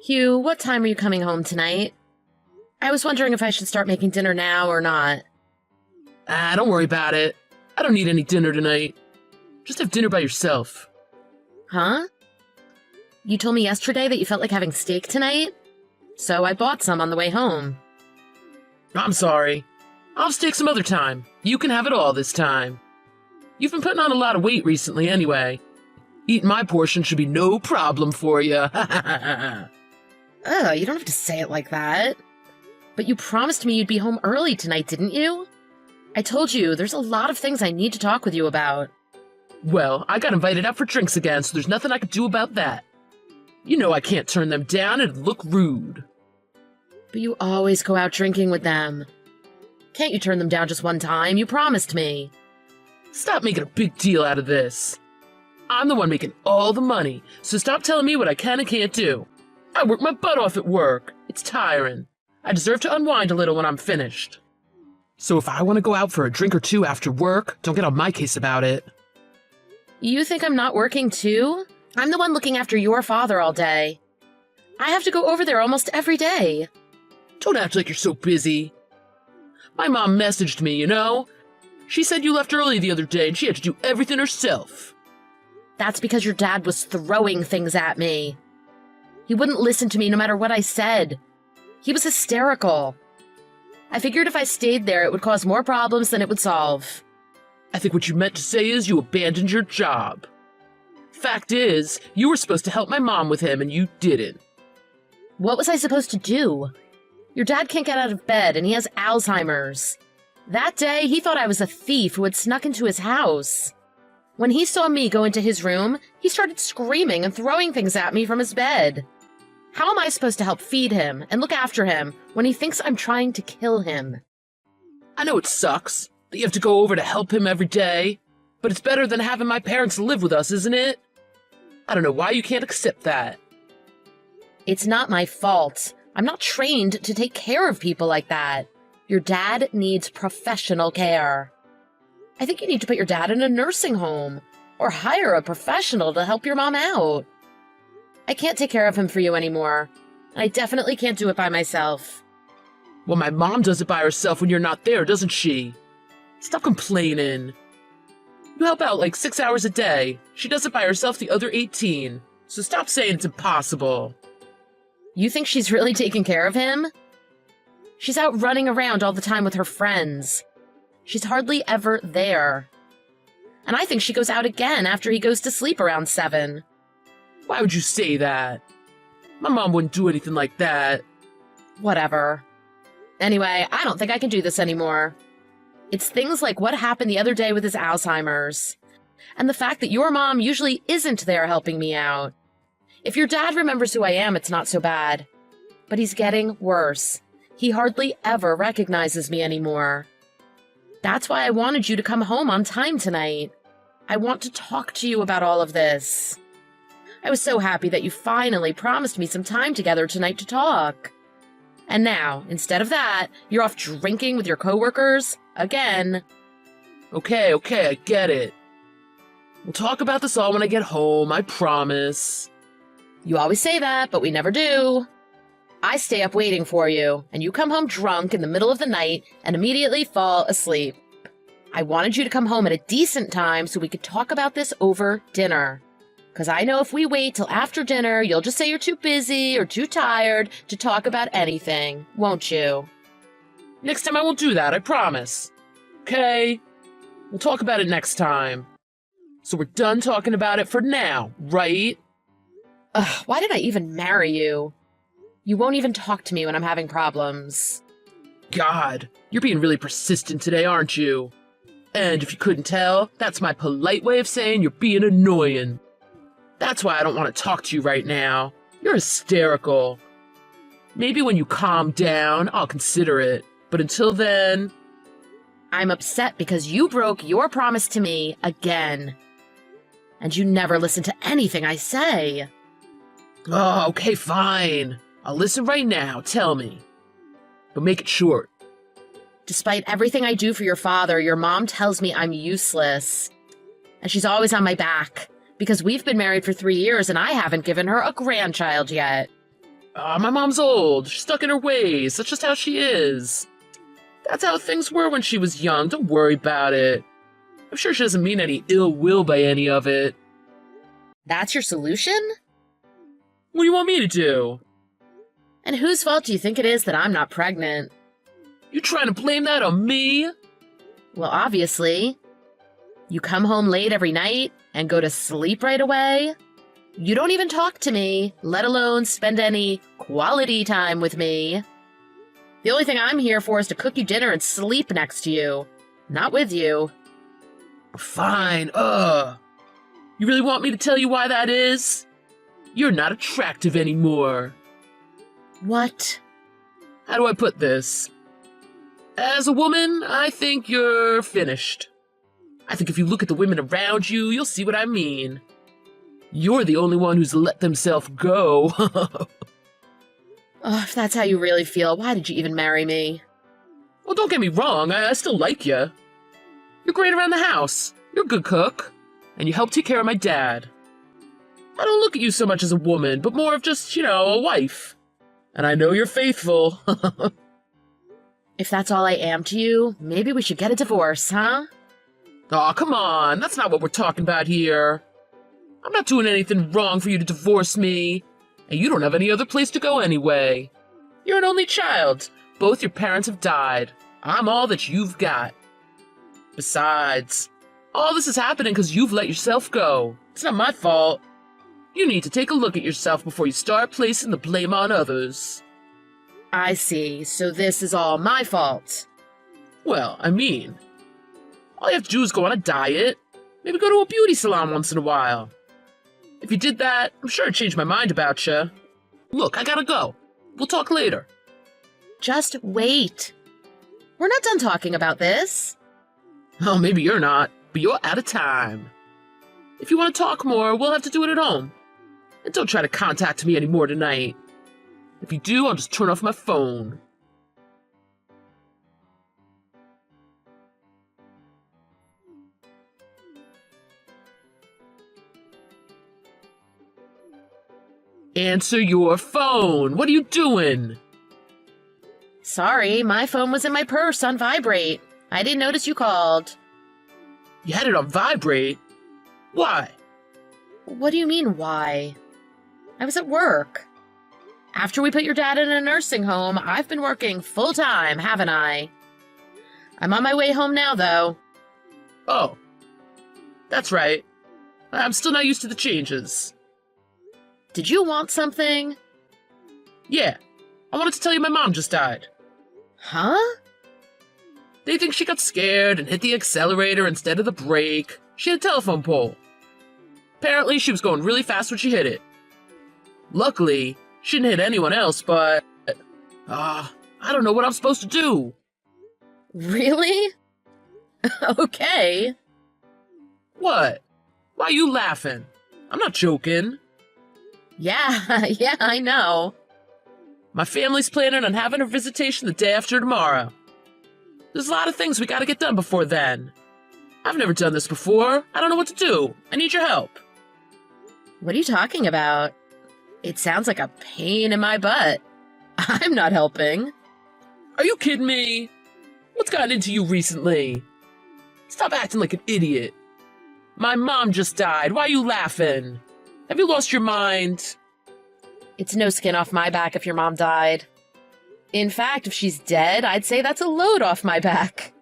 Hugh, what time are you coming home tonight? I was wondering if I should start making dinner now or not. Don't worry about it. I don't need any dinner tonight. Just have dinner by yourself. Huh? You told me yesterday that you felt like having steak tonight? So I bought some on the way home. I'm sorry. I'll have steak some other time. You can have it all this time. You've been putting on a lot of weight recently anyway. Eating my portion should be no problem for you. Ugh, you don't have to say it like that. But you promised me you'd be home early tonight, didn't you? I told you, there's a lot of things I need to talk with you about. Well, I got invited out for drinks again, so there's nothing I could do about that. You know I can't turn them down, it'd look rude. But you always go out drinking with them. Can't you turn them down just one time? You promised me. Stop making a big deal out of this. I'm the one making all the money, so stop telling me what I can and can't do. I work my butt off at work. It's tiring. I deserve to unwind a little when I'm finished. So if I want to go out for a drink or two after work, don't get on my case about it. You think I'm not working too? I'm the one looking after your father all day. I have to go over there almost every day. Don't act like you're so busy. My mom messaged me, you know? She said you left early the other day and she had to do everything herself. That's because your dad was throwing things at me. He wouldn't listen to me no matter what I said. He was hysterical. I figured if I stayed there, it would cause more problems than it would solve. I think what you meant to say is you abandoned your job. Fact is, you were supposed to help my mom with him and you didn't. What was I supposed to do? Your dad can't get out of bed and he has Alzheimer's. That day, he thought I was a thief who had snuck into his house. When he saw me go into his room, he started screaming and throwing things at me from his bed. How am I supposed to help feed him and look after him when he thinks I'm trying to kill him? I know it sucks that you have to go over to help him every day, but it's better than having my parents live with us, isn't it? I don't know why you can't accept that. It's not my fault. I'm not trained to take care of people like that. Your dad needs professional care. I think you need to put your dad in a nursing home or hire a professional to help your mom out. I can't take care of him for you anymore, and I definitely can't do it by myself. Well, my mom does it by herself when you're not there, doesn't she? Stop complaining. You help out like 6 hours a day. She does it by herself the other 18, so stop saying it's impossible. You think she's really taking care of him? She's out running around all the time with her friends. She's hardly ever there. And I think she goes out again after he goes to sleep around 7. Why would you say that? My mom wouldn't do anything like that. Whatever. Anyway, I don't think I can do this anymore. It's things like what happened the other day with his Alzheimer's, and the fact that your mom usually isn't there helping me out. If your dad remembers who I am, it's not so bad. But he's getting worse. He hardly ever recognizes me anymore. That's why I wanted you to come home on time tonight. I want to talk to you about all of this. I was so happy that you finally promised me some time together tonight to talk. And now, instead of that, you're off drinking with your coworkers again. Okay, I get it. We'll talk about this all when I get home, I promise. You always say that, but we never do. I stay up waiting for you, and you come home drunk in the middle of the night and immediately fall asleep. I wanted you to come home at a decent time so we could talk about this over dinner. Because I know if we wait till after dinner, you'll just say you're too busy or too tired to talk about anything, won't you? Next time I won't do that, I promise. Okay? We'll talk about it next time. So we're done talking about it for now, right? Ugh, why did I even marry you? You won't even talk to me when I'm having problems. God, you're being really persistent today, aren't you? And if you couldn't tell, that's my polite way of saying you're being annoying. That's why I don't want to talk to you right now. You're hysterical. Maybe when you calm down, I'll consider it. But until then... I'm upset because you broke your promise to me again. And you never listen to anything I say. Oh, okay, fine. I'll listen right now, tell me. But make it short. Despite everything I do for your father, your mom tells me I'm useless. And she's always on my back. Because we've been married for 3 years and I haven't given her a grandchild yet. My mom's old. She's stuck in her ways. That's just how she is. That's how things were when she was young. Don't worry about it. I'm sure she doesn't mean any ill will by any of it. That's your solution? What do you want me to do? And whose fault do you think it is that I'm not pregnant? You trying to blame that on me? Well, obviously. You come home late every night and go to sleep right away. You don't even talk to me, let alone spend any quality time with me. The only thing I'm here for is to cook you dinner and sleep next to you, not with you. Fine, You really want me to tell you why that is? You're not attractive anymore. What? How do I put this? As a woman, I think you're finished. I think if you look at the women around you, you'll see what I mean. You're the only one who's let themselves go. Oh, if that's how you really feel, why did you even marry me? Well, don't get me wrong, I still like you. You're great around the house. You're a good cook. And you help take care of my dad. I don't look at you so much as a woman, but more of just, a wife. And I know you're faithful. If that's all I am to you, maybe we should get a divorce, huh? Aw, come on. That's not what we're talking about here. I'm not doing anything wrong for you to divorce me. And you don't have any other place to go anyway. You're an only child. Both your parents have died. I'm all that you've got. Besides, all this is happening because you've let yourself go. It's not my fault. You need to take a look at yourself before you start placing the blame on others. I see, so this is all my fault. Well, I mean, all you have to do is go on a diet, maybe go to a beauty salon once in a while. If you did that, I'm sure I'd change my mind about you. Look, I gotta go. We'll talk later. Just wait. We're not done talking about this. Oh, maybe you're not, but you're out of time. If you want to talk more, we'll have to do it at home. And don't try to contact me anymore tonight. If you do, I'll just turn off my phone. Answer your phone. What are you doing? Sorry, my phone was in my purse on vibrate. I didn't notice you called. You had it on vibrate? Why? What do you mean, why? I was at work. After we put your dad in a nursing home, I've been working full-time, haven't I? I'm on my way home now, though. Oh. That's right. I'm still not used to the changes. Did you want something? Yeah. I wanted to tell you my mom just died. Huh? They think she got scared and hit the accelerator instead of the brake. She had a telephone pole. Apparently, she was going really fast when she hit it. Luckily, she didn't hit anyone else, but... I don't know what I'm supposed to do. Really? Okay. What? Why are you laughing? I'm not joking. Yeah, I know. My family's planning on having a visitation the day after tomorrow. There's a lot of things we gotta get done before then. I've never done this before. I don't know what to do. I need your help. What are you talking about? It sounds like a pain in my butt. I'm not helping. Are you kidding me? What's gotten into you recently? Stop acting like an idiot. My mom just died. Why are you laughing? Have you lost your mind? It's no skin off my back if your mom died. In fact, if she's dead, I'd say that's a load off my back.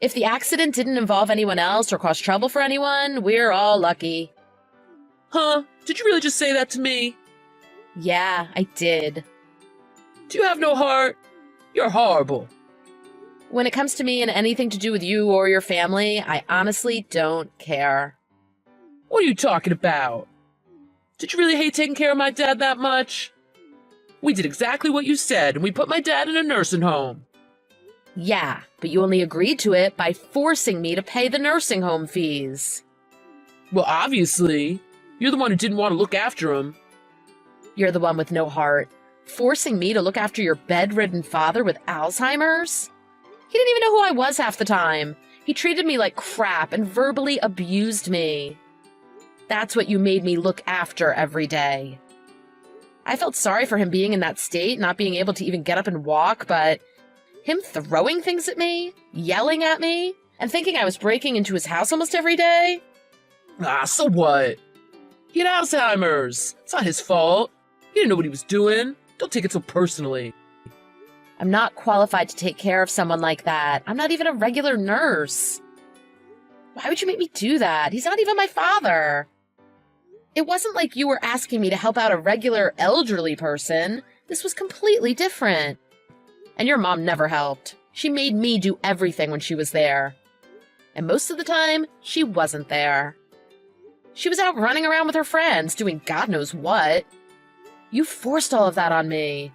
If the accident didn't involve anyone else or cause trouble for anyone, we're all lucky. Huh? Did you really just say that to me? Yeah, I did. Do you have no heart? You're horrible. When it comes to me and anything to do with you or your family, I honestly don't care. What are you talking about? Did you really hate taking care of my dad that much? We did exactly what you said, and we put my dad in a nursing home. Yeah, but you only agreed to it by forcing me to pay the nursing home fees. Well, obviously. You're the one who didn't want to look after him. You're the one with no heart. Forcing me to look after your bedridden father with Alzheimer's? He didn't even know who I was half the time. He treated me like crap and verbally abused me. That's what you made me look after every day. I felt sorry for him being in that state, not being able to even get up and walk, but him throwing things at me, yelling at me, and thinking I was breaking into his house almost every day? So what? He had Alzheimer's. It's not his fault. He didn't know what he was doing. Don't take it so personally. I'm not qualified to take care of someone like that. I'm not even a regular nurse. Why would you make me do that? He's not even my father. It wasn't like you were asking me to help out a regular elderly person. This was completely different. And your mom never helped. She made me do everything when she was there. And most of the time, she wasn't there. She was out running around with her friends, doing God knows what. You forced all of that on me.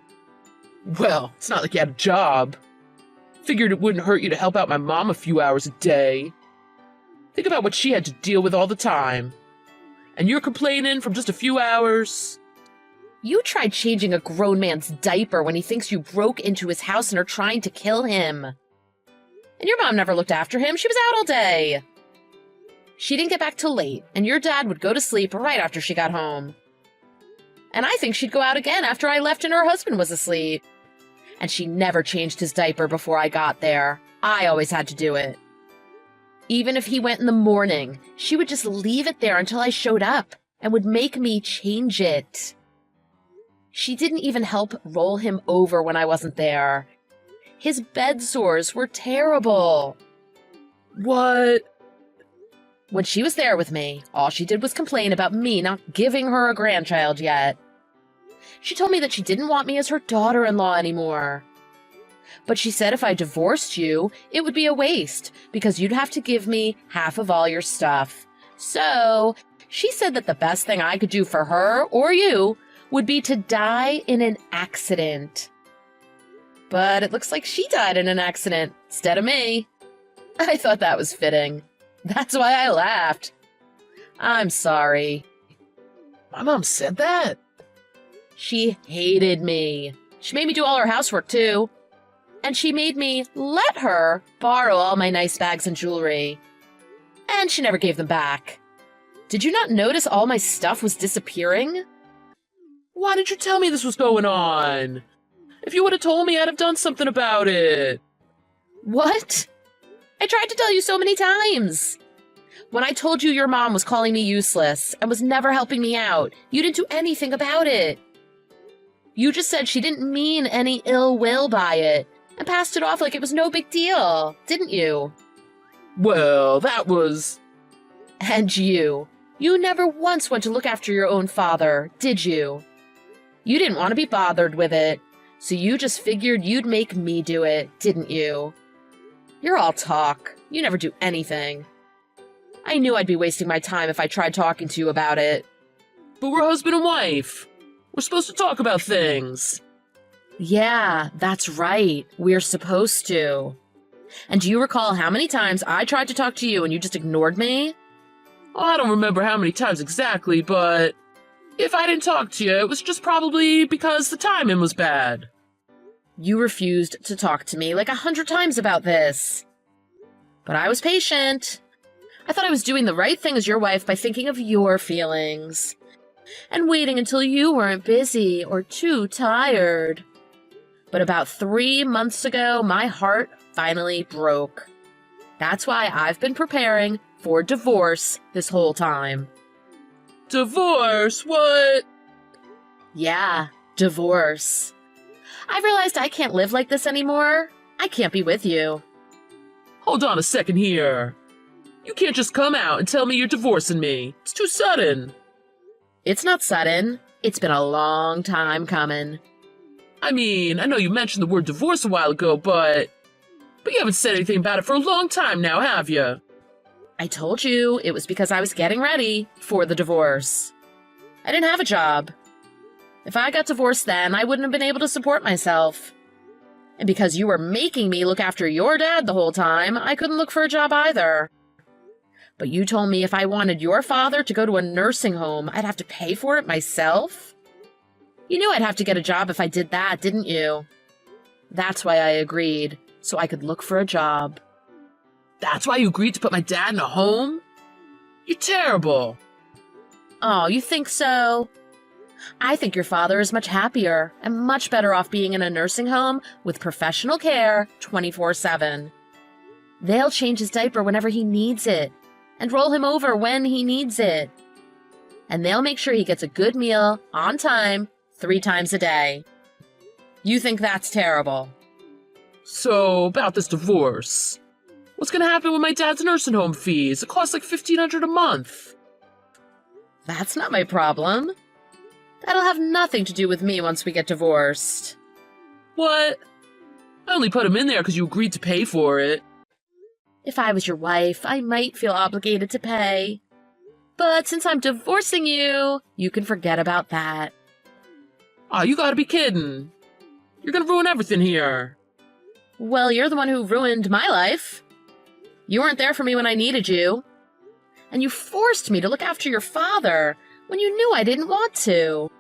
Well, it's not like you had a job. Figured it wouldn't hurt you to help out my mom a few hours a day. Think about what she had to deal with all the time. And you're complaining from just a few hours? You tried changing a grown man's diaper when he thinks you broke into his house and are trying to kill him. And your mom never looked after him. She was out all day. She didn't get back till late, and your dad would go to sleep right after she got home. And I think she'd go out again after I left and her husband was asleep. And she never changed his diaper before I got there. I always had to do it. Even if he went in the morning, she would just leave it there until I showed up and would make me change it. She didn't even help roll him over when I wasn't there. His bed sores were terrible. What? When she was there with me, all she did was complain about me not giving her a grandchild yet. She told me that she didn't want me as her daughter-in-law anymore. But she said if I divorced you, it would be a waste because you'd have to give me half of all your stuff. So, she said that the best thing I could do for her or you would be to die in an accident. But it looks like she died in an accident instead of me. I thought that was fitting. That's why I laughed. I'm sorry. My mom said that? She hated me. She made me do all her housework, too. And she made me let her borrow all my nice bags and jewelry. And she never gave them back. Did you not notice all my stuff was disappearing? Why didn't you tell me this was going on? If you would have told me, I'd have done something about it. What? I tried to tell you so many times. When I told you your mom was calling me useless and was never helping me out, you didn't do anything about it. You just said she didn't mean any ill will by it and passed it off like it was no big deal, didn't you? Well, that was... And you never once went to look after your own father, did you? You didn't want to be bothered with it, so you just figured you'd make me do it, didn't you? You're all talk. You never do anything. I knew I'd be wasting my time if I tried talking to you about it. But we're husband and wife. We're supposed to talk about things. Yeah, that's right. We're supposed to. And do you recall how many times I tried to talk to you and you just ignored me? Oh, I don't remember how many times exactly, but if I didn't talk to you, it was just probably because the timing was bad. You refused to talk to me like 100 times about this. But I was patient. I thought I was doing the right thing as your wife by thinking of your feelings. And waiting until you weren't busy or too tired. But about 3 months ago, my heart finally broke. That's why I've been preparing for divorce this whole time. Divorce? What? Yeah, divorce. I realized I can't live like this anymore. I can't be with you. Hold on a second here. You can't just come out and tell me you're divorcing me. It's too sudden. It's not sudden. It's been a long time coming. I mean, I know you mentioned the word divorce a while ago, but you haven't said anything about it for a long time now, have you? I told you it was because I was getting ready for the divorce. I didn't have a job. If I got divorced then, I wouldn't have been able to support myself. And because you were making me look after your dad the whole time, I couldn't look for a job either. But you told me if I wanted your father to go to a nursing home, I'd have to pay for it myself? You knew I'd have to get a job if I did that, didn't you? That's why I agreed, so I could look for a job. That's why you agreed to put my dad in a home? You're terrible. Oh, you think so? I think your father is much happier and much better off being in a nursing home with professional care 24/7. They'll change his diaper whenever he needs it and roll him over when he needs it. And they'll make sure he gets a good meal on time 3 times a day. You think that's terrible? So, about this divorce. What's gonna happen with my dad's nursing home fees? It costs like $1,500 a month. That's not my problem. That'll have nothing to do with me once we get divorced. What? I only put him in there because you agreed to pay for it. If I was your wife, I might feel obligated to pay. But since I'm divorcing you, you can forget about that. Aw, you gotta be kidding. You're gonna ruin everything here. Well, you're the one who ruined my life. You weren't there for me when I needed you. And you forced me to look after your father when you knew I didn't want to.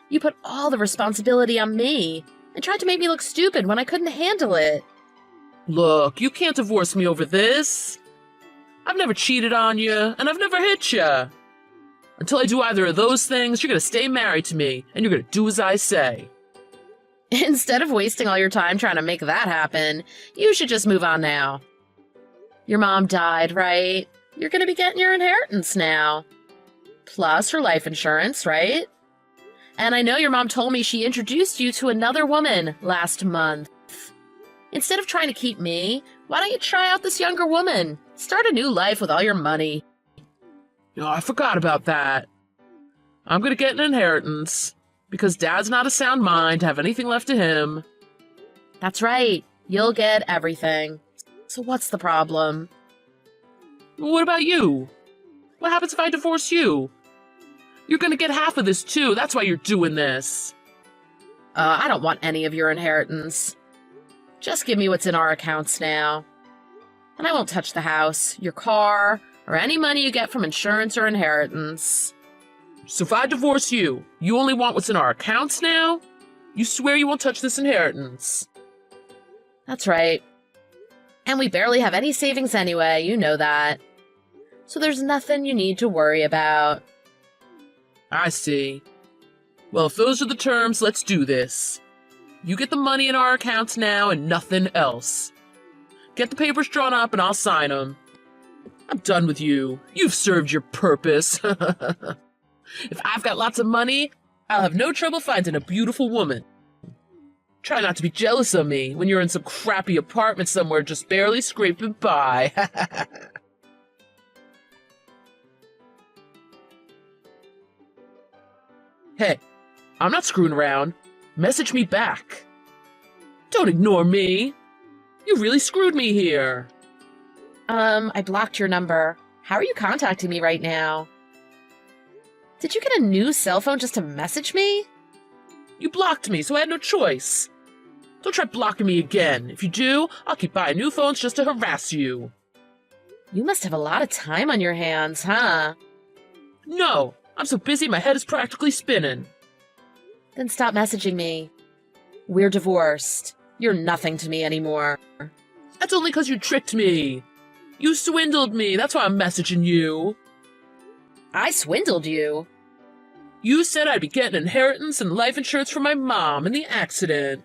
You put all the responsibility on me and tried to make me look stupid when I couldn't handle it. Look, you can't divorce me over this. I've never cheated on you, and I've never hit you. Until I do either of those things, you're gonna stay married to me, and you're gonna do as I say. Instead of wasting all your time trying to make that happen, you should just move on now. Your mom died, right? You're gonna be getting your inheritance now. Plus her life insurance, right? And I know your mom told me she introduced you to another woman last month. Instead of trying to keep me, why don't you try out this younger woman? Start a new life with all your money. Oh, I forgot about that. I'm gonna get an inheritance, because Dad's not a sound mind to have anything left to him. That's right. You'll get everything. So what's the problem? What about you? What happens if I divorce you? You're gonna get half of this too, that's why you're doing this. I don't want any of your inheritance. Just give me what's in our accounts now. And I won't touch the house, your car, or any money you get from insurance or inheritance. So if I divorce you, you only want what's in our accounts now? You swear you won't touch this inheritance? That's right. And we barely have any savings anyway, you know that. So there's nothing you need to worry about. I see. Well, if those are the terms, let's do this. You get the money in our accounts now and nothing else. Get the papers drawn up and I'll sign them. I'm done with you. You've served your purpose. If I've got lots of money, I'll have no trouble finding a beautiful woman. Try not to be jealous of me when you're in some crappy apartment somewhere just barely scraping by. Hey, I'm not screwing around. Message me back. Don't ignore me. You really screwed me here. I blocked your number. How are you contacting me right now? Did you get a new cell phone just to message me? You blocked me, so I had no choice. Don't try blocking me again. If you do, I'll keep buying new phones just to harass you. You must have a lot of time on your hands, huh? No, I'm so busy my head is practically spinning. Then stop messaging me. We're divorced. You're nothing to me anymore. That's only because you tricked me. You swindled me, that's why I'm messaging you. I swindled you? You said I'd be getting inheritance and life insurance from my mom in the accident.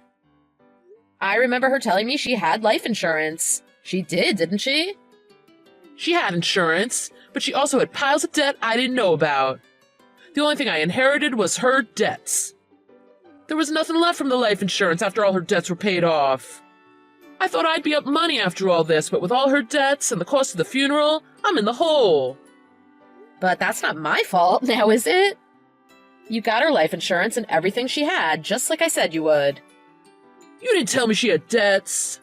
I remember her telling me she had life insurance. She did, didn't she? She had insurance, but she also had piles of debt I didn't know about. The only thing I inherited was her debts. There was nothing left from the life insurance after all her debts were paid off. I thought I'd be up money after all this, but with all her debts and the cost of the funeral, I'm in the hole. But that's not my fault, now is it? You got her life insurance and everything she had, just like I said you would. You didn't tell me she had debts.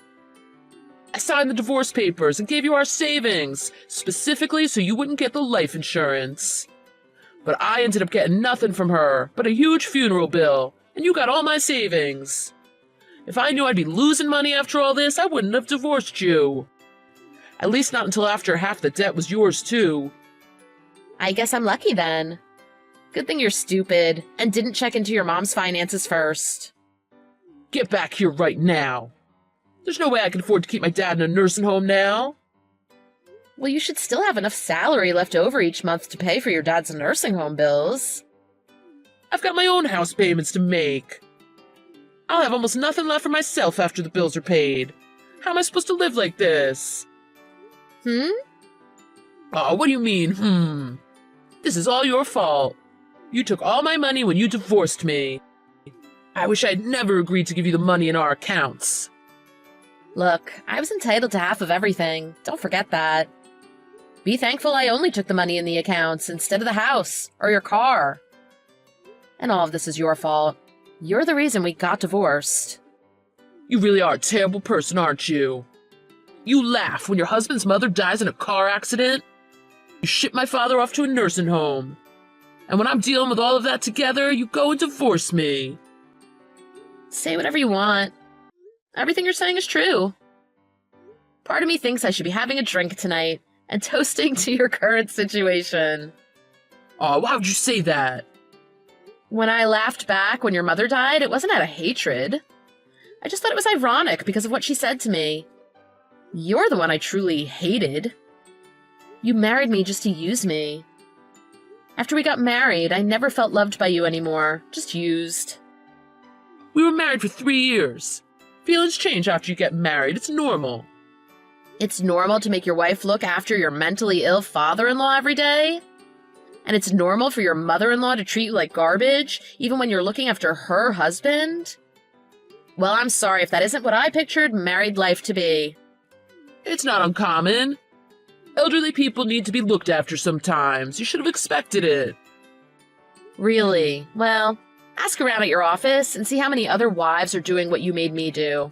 I signed the divorce papers and gave you our savings, specifically so you wouldn't get the life insurance. But I ended up getting nothing from her but a huge funeral bill, and you got all my savings. If I knew I'd be losing money after all this, I wouldn't have divorced you. At least not until after half the debt was yours, too. I guess I'm lucky then. Good thing you're stupid and didn't check into your mom's finances first. Get back here right now. There's no way I can afford to keep my dad in a nursing home now. Well, you should still have enough salary left over each month to pay for your dad's nursing home bills. I've got my own house payments to make. I'll have almost nothing left for myself after the bills are paid. How am I supposed to live like this? Oh, what do you mean, This is all your fault. You took all my money when you divorced me. I wish I'd never agreed to give you the money in our accounts. Look, I was entitled to half of everything. Don't forget that. Be thankful I only took the money in the accounts instead of the house or your car. And all of this is your fault. You're the reason we got divorced. You really are a terrible person, aren't you? You laugh when your husband's mother dies in a car accident. You ship my father off to a nursing home. And when I'm dealing with all of that together, you go and divorce me. Say whatever you want. Everything you're saying is true. Part of me thinks I should be having a drink tonight and toasting to your current situation. Oh, why would you say that? When I laughed back when your mother died, it wasn't out of hatred. I just thought it was ironic because of what she said to me. You're the one I truly hated. You married me just to use me. After we got married, I never felt loved by you anymore, just used. We were married for 3 years. Feelings change after you get married. It's normal. It's normal to make your wife look after your mentally ill father-in-law every day? And it's normal for your mother-in-law to treat you like garbage, even when you're looking after her husband? Well, I'm sorry if that isn't what I pictured married life to be. It's not uncommon. Elderly people need to be looked after sometimes. You should have expected it. Really? Well, ask around at your office and see how many other wives are doing what you made me do.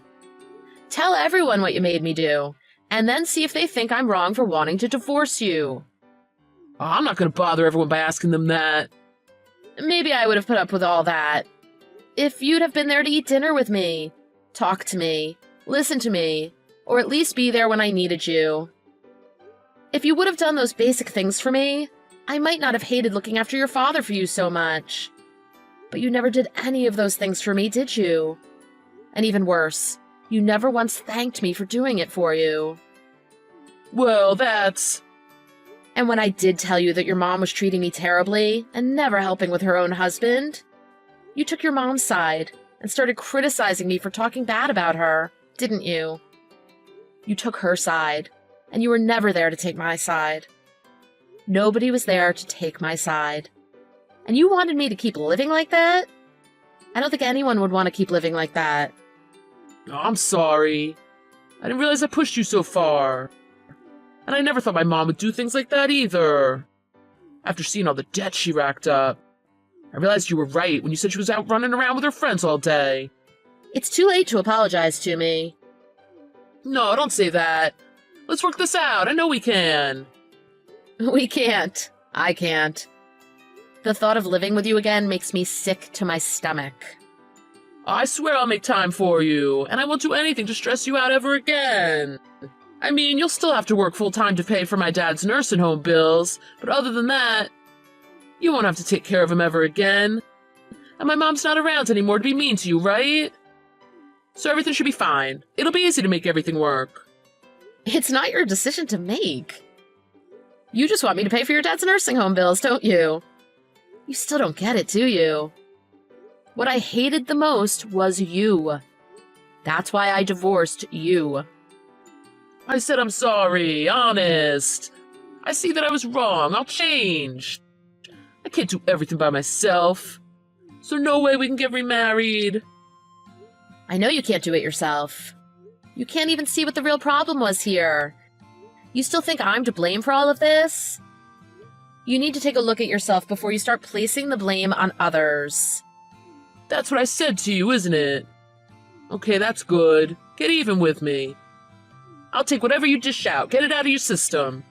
Tell everyone what you made me do, and then see if they think I'm wrong for wanting to divorce you. Oh, I'm not going to bother everyone by asking them that. Maybe I would have put up with all that. If you'd have been there to eat dinner with me, talk to me, listen to me, or at least be there when I needed you. If you would have done those basic things for me, I might not have hated looking after your father for you so much. But you never did any of those things for me, did you? And even worse, you never once thanked me for doing it for you. Well, that's... And when I did tell you that your mom was treating me terribly and never helping with her own husband, you took your mom's side and started criticizing me for talking bad about her, didn't you? You took her side, and you were never there to take my side. Nobody was there to take my side. And you wanted me to keep living like that? I don't think anyone would want to keep living like that. Oh, I'm sorry. I didn't realize I pushed you so far. And I never thought my mom would do things like that either. After seeing all the debt she racked up, I realized you were right when you said she was out running around with her friends all day. It's too late to apologize to me. No, don't say that. Let's work this out. I know we can. We can't. I can't. The thought of living with you again makes me sick to my stomach. I swear I'll make time for you, and I won't do anything to stress you out ever again. I mean, you'll still have to work full-time to pay for my dad's nursing home bills, but other than that, you won't have to take care of him ever again. And my mom's not around anymore to be mean to you, right? So everything should be fine. It'll be easy to make everything work. It's not your decision to make. You just want me to pay for your dad's nursing home bills, don't you? You still don't get it, do you? What I hated the most was you. That's why I divorced you. I said I'm sorry, honest. I see that I was wrong. I'll change. I can't do everything by myself. So no way we can get remarried. I know you can't do it yourself. You can't even see what the real problem was here. You still think I'm to blame for all of this? You need to take a look at yourself before you start placing the blame on others. That's what I said to you, isn't it? Okay, that's good. Get even with me. I'll take whatever you dish out. Get it out of your system.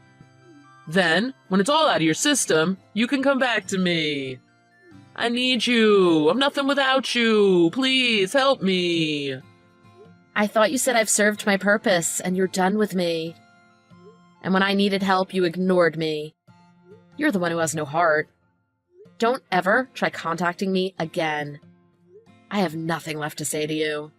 Then, when it's all out of your system, you can come back to me. I need you. I'm nothing without you. Please, help me. I thought you said I've served my purpose and you're done with me. And when I needed help, you ignored me. You're the one who has no heart. Don't ever try contacting me again. I have nothing left to say to you.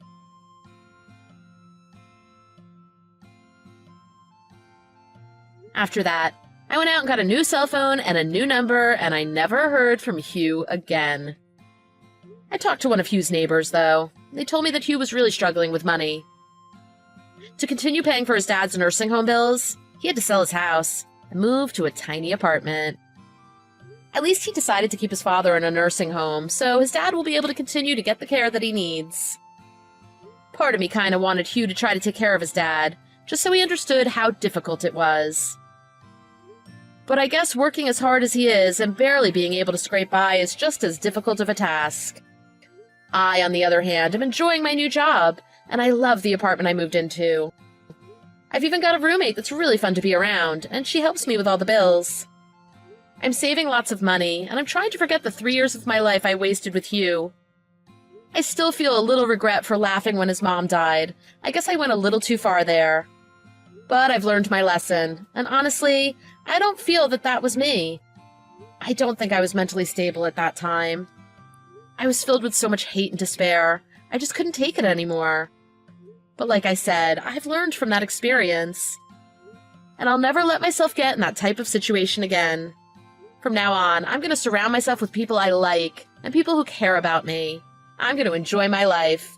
After that, I went out and got a new cell phone and a new number, and I never heard from Hugh again. I talked to one of Hugh's neighbors, though. They told me that Hugh was really struggling with money. To continue paying for his dad's nursing home bills, he had to sell his house and move to a tiny apartment. At least he decided to keep his father in a nursing home, so his dad will be able to continue to get the care that he needs. Part of me kind of wanted Hugh to try to take care of his dad, just so he understood how difficult it was. But I guess working as hard as he is and barely being able to scrape by is just as difficult of a task. I, on the other hand, am enjoying my new job, and I love the apartment I moved into. I've even got a roommate that's really fun to be around, and she helps me with all the bills. I'm saving lots of money, and I'm trying to forget the 3 years of my life I wasted with Hugh. I still feel a little regret for laughing when his mom died. I guess I went a little too far there. But I've learned my lesson, and honestly, I don't feel that that was me. I don't think I was mentally stable at that time. I was filled with so much hate and despair. I just couldn't take it anymore. But like I said, I've learned from that experience. And I'll never let myself get in that type of situation again. From now on, I'm going to surround myself with people I like and people who care about me. I'm going to enjoy my life.